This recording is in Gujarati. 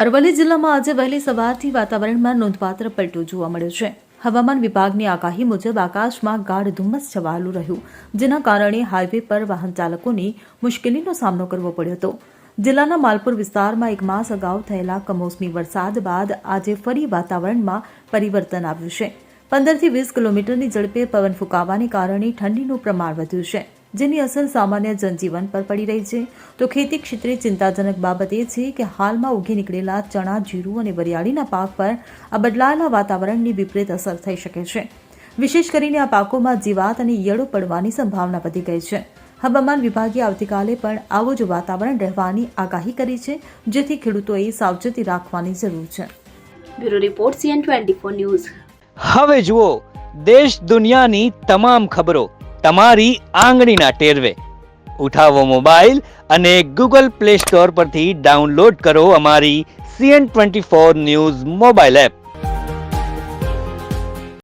અરવલ્લી જિલ્લામાં આજે વહેલી સવારથી વાતાવરણમાં નોંધપાત્ર પલટો જોવા મળ્યો છે. હવામાન વિભાગની આગાહી મુજબ આકાશમાં ગાઢ ધુમ્મસ છવાયેલું રહ્યું, જેના કારણે હાઈવે પર વાહન ચાલકોને મુશ્કેલીનો સામનો કરવો પડ્યો હતો. જિલ્લાના માલપુર વિસ્તારમાં 1 માસ અગાઉ થયેલા કમોસમી વરસાદ બાદ આજે ફરી વાતાવરણમાં પરિવર્તન આવ્યું છે. 15 થી 20 કિલોમીટરની ઝડપે પવન ફૂંકાવાને કારણે ઠંડીનું પ્રમાણ વધ્યું છે, જેની અસર સામાન્ય જનજીવન પર પડી રહી છે. તો ખેતી ક્ષેત્રે ચિંતાજનક બાબત એ છે કે હાલમાં ઉગી નીકળેલા ચણા, જીરું અને વરિયાળીના પાક પર આ બદલાયેલા વાતાવરણની વિપરીત અસર થઈ શકે છે. વિશેષ કરીને આ પાકોમાં જીવાત અને ઈયળો પડવાની સંભાવના વધી ગઈ છે. હવામાન વિભાગે આવતીકાલે પણ આવું જ વાતાવરણ રહેવાની આગાહી કરી છે, જેથી ખેડૂતોએ સાવચેતી રાખવાની જરૂર છે. Bureau report CN24 news. હવે જુઓ દેશ દુનિયાની તમામ ખબરો તમારી આંગળીના ટેરવે. ઉઠાવો મોબાઈલ અને Google Play Store પરથી ડાઉનલોડ કરો અમારી CN24 ન્યૂઝ મોબાઈલ એપ.